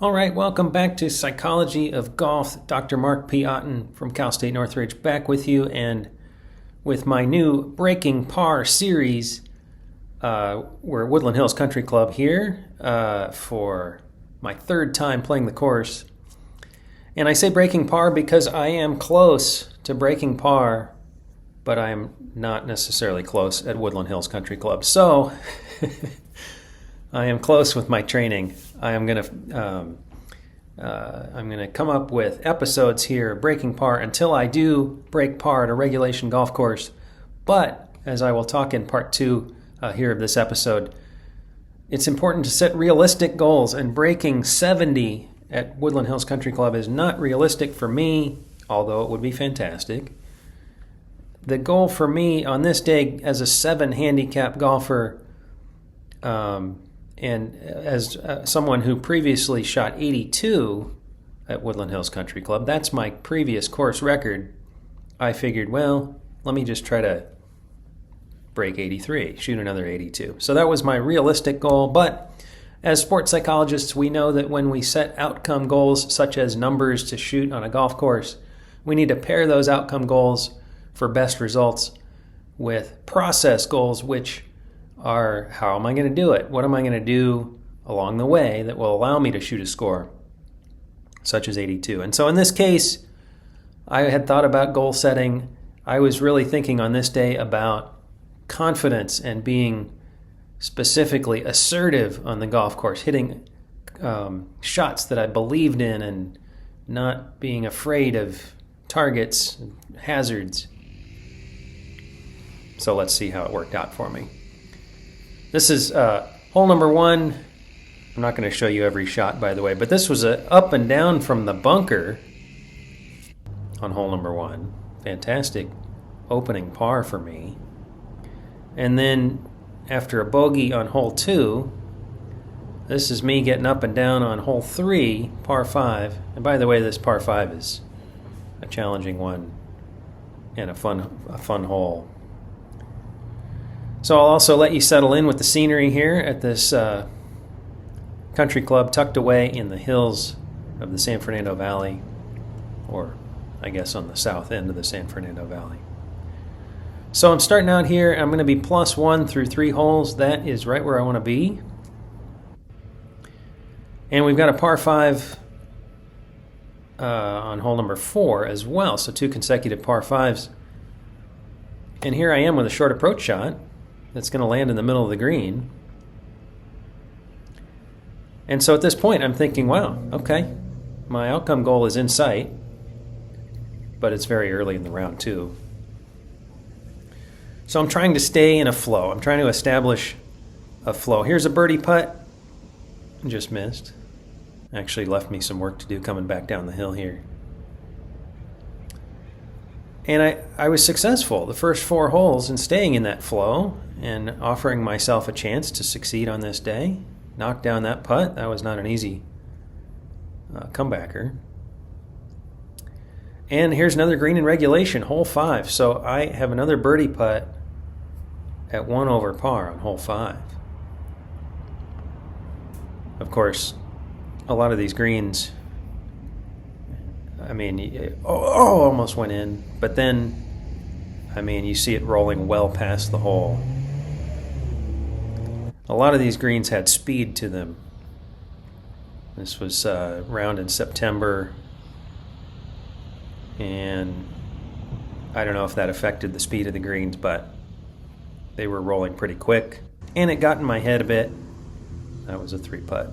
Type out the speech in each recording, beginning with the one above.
All right, welcome back to Psychology of Golf. Dr. Mark P. Otten from Cal State Northridge back with you and with my new Breaking Par series. We're at Woodland Hills Country Club here for my third time playing the course. And I say breaking par because I am close to breaking par, but I am not necessarily close at Woodland Hills Country Club. So I am close with my training. I'm gonna come up with episodes here, breaking par, until I do break par at a regulation golf course. But as I will talk in part 2 here of this episode, it's important to set realistic goals, and breaking 70 at Woodland Hills Country Club is not realistic for me, although it would be fantastic. The goal for me on this day as a 7 handicap golfer, and as someone who previously shot 82 at Woodland Hills Country Club, that's my previous course record, I figured, well, let me just try to break 83, shoot another 82. So that was my realistic goal, but as sports psychologists, we know that when we set outcome goals, such as numbers to shoot on a golf course, we need to pair those outcome goals for best results with process goals, which are, how am I going to do it? What am I going to do along the way that will allow me to shoot a score such as 82? And so in this case, I had thought about goal setting. I was really thinking on this day about confidence and being specifically assertive on the golf course, hitting shots that I believed in and not being afraid of targets, hazards. So let's see how it worked out for me. This is hole number 1. I'm not going to show you every shot, by the way, but this was a up and down from the bunker on hole number 1. Fantastic opening par for me. And then after a bogey on hole 2, this is me getting up and down on hole 3, par 5. And by the way, this par 5 is a challenging one and a fun hole. So I'll also let you settle in with the scenery here at this country club tucked away in the hills of the San Fernando Valley, or I guess on the south end of the San Fernando Valley. So I'm starting out here. I'm going to be +1 through 3 holes. That is right where I want to be. And we've got a par 5 on hole number 4 as well, so 2 consecutive par 5s. And here I am with a short approach shot that's going to land in the middle of the green. And so at this point, I'm thinking, wow, okay, my outcome goal is in sight, but it's very early in the round too. So I'm trying to stay in a flow. I'm trying to establish a flow. Here's a birdie putt. Just missed. Actually left me some work to do coming back down the hill here. And I was successful the first 4 holes in staying in that flow and offering myself a chance to succeed on this day. Knocked down that putt. That was not an easy comebacker. And here's another green in regulation, hole 5. So I have another birdie putt at 1 over par on hole 5. Of course, a lot of these greens, I mean, almost went in, but then, I mean, you see it rolling well past the hole. A lot of these greens had speed to them. This was round in September, and I don't know if that affected the speed of the greens, but they were rolling pretty quick, and it got in my head a bit. That was a 3 putt.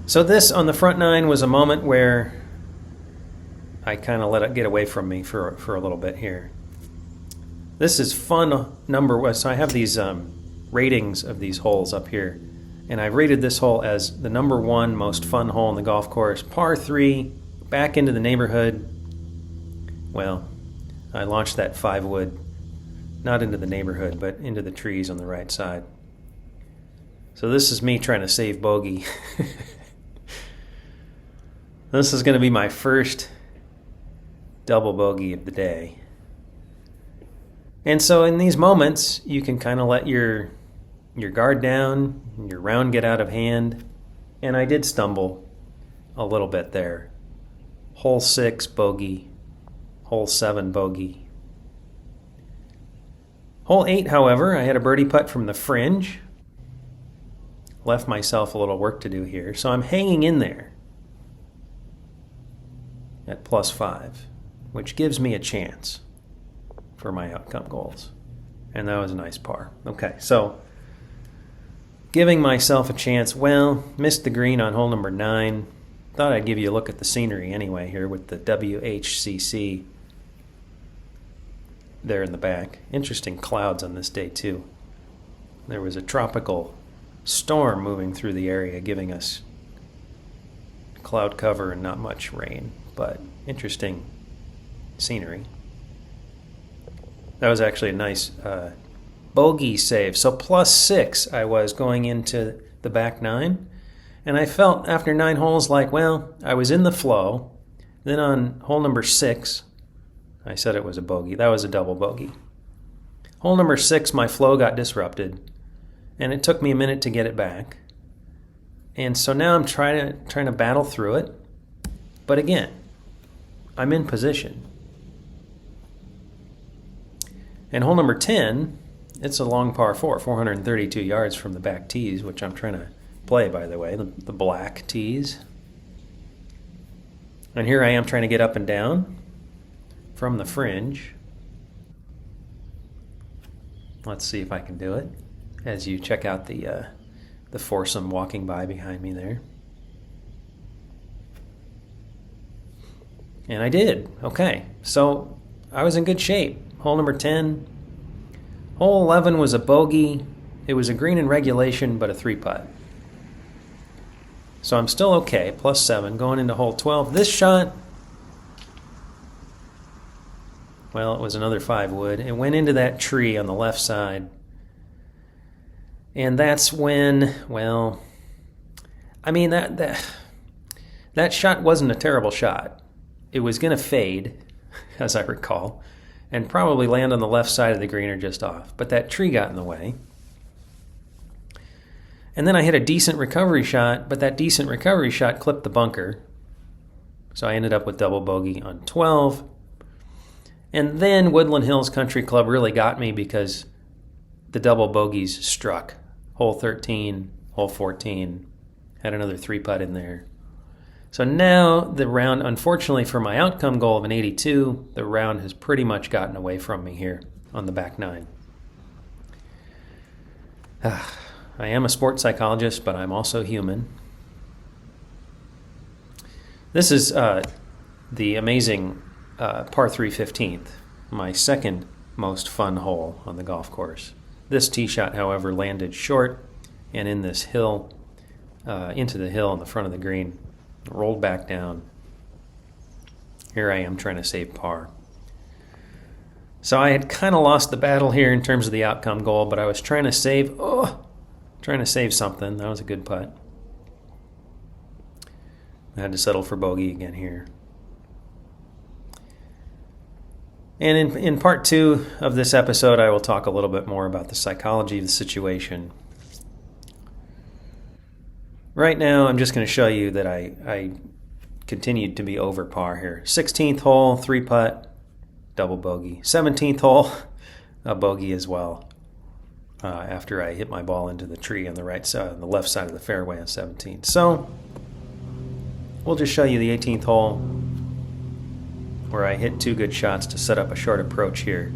So this on the front 9 was a moment where I kind of let it get away from me for a little bit here. This is fun number. So I have these ratings of these holes up here, and I've rated this hole as the number 1 most fun hole in the golf course. Par 3, back into the neighborhood. Well, I launched that 5-wood, not into the neighborhood, but into the trees on the right side. So this is me trying to save bogey. This is going to be my first double bogey of the day. And so in these moments, you can kind of let your guard down, your round get out of hand, And I did stumble a little bit there. Hole 6, bogey. Hole 7, bogey. Hole 8, however, I had a birdie putt from the fringe. Left myself a little work to do here. So I'm hanging in there at +5, which gives me a chance for my outcome goals. And that was a nice par. Okay, so giving myself a chance. Well, missed the green on hole number 9. Thought I'd give you a look at the scenery anyway here with the WHCC there in the back. Interesting clouds on this day too. There was a tropical storm moving through the area, giving us cloud cover and not much rain, but interesting scenery. That was actually a nice bogey save. So +6 I was going into the back 9. And I felt after 9 holes like, well, I was in the flow. Then on hole number 6, I said it was a bogey. That was a double bogey. Hole number 6, my flow got disrupted. And it took me a minute to get it back. And so now I'm trying to battle through it. But again, I'm in position. And hole number 10, it's a long par 4, 432 yards from the back tees, which I'm trying to play, by the way, the black tees. And here I am trying to get up and down from the fringe. Let's see if I can do it as you check out the foursome walking by behind me there. And I did. Okay, so I was in good shape. Hole number 10. Hole 11 was a bogey. It was a green in regulation, but a 3-putt. So I'm still okay, +7, going into hole 12. This shot, well, it was another 5 wood. It went into that tree on the left side. And that's when, well, I mean, that shot wasn't a terrible shot. It was going to fade, as I recall, and probably land on the left side of the green or just off. But that tree got in the way. And then I hit a decent recovery shot, but that decent recovery shot clipped the bunker. So I ended up with double bogey on 12. And then Woodland Hills Country Club really got me because the double bogeys struck. Hole 13, hole 14, had another 3-putt in there. So now the round, unfortunately for my outcome goal of an 82, the round has pretty much gotten away from me here on the back 9. I am a sports psychologist, but I'm also human. This is the amazing par 3 15th, my second most fun hole on the golf course. This tee shot, however, landed short and in this hill, into the hill in the front of the green, rolled back down. Here I am trying to save par. So I had kind of lost the battle here in terms of the outcome goal, but I was trying to save something. That was a good putt. I had to settle for bogey again here. And in part 2 of this episode, I will talk a little bit more about the psychology of the situation. Right now, I'm just going to show you that I continued to be over par here. 16th hole, 3-putt, double bogey. 17th hole, a bogey as well. After I hit my ball into the tree on the right side, on the left side of the fairway on 17. So we'll just show you the 18th hole where I hit 2 good shots to set up a short approach here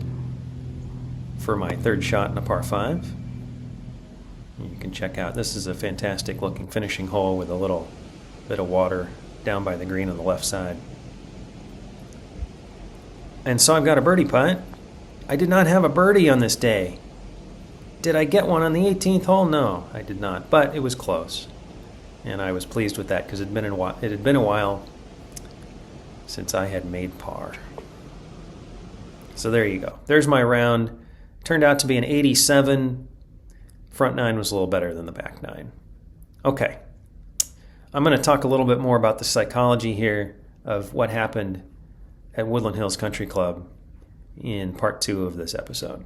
for my third shot in a par 5. You can check out, this is a fantastic looking finishing hole with a little bit of water down by the green on the left side. And so I've got a birdie putt. I did not have a birdie on this day. Did I get one on the 18th hole? No, I did not, but it was close. And I was pleased with that because it had been a while since I had made par. So there you go. There's my round. Turned out to be an 87. Front 9 was a little better than the back 9. Okay. I'm going to talk a little bit more about the psychology here of what happened at Woodland Hills Country Club in part 2 of this episode.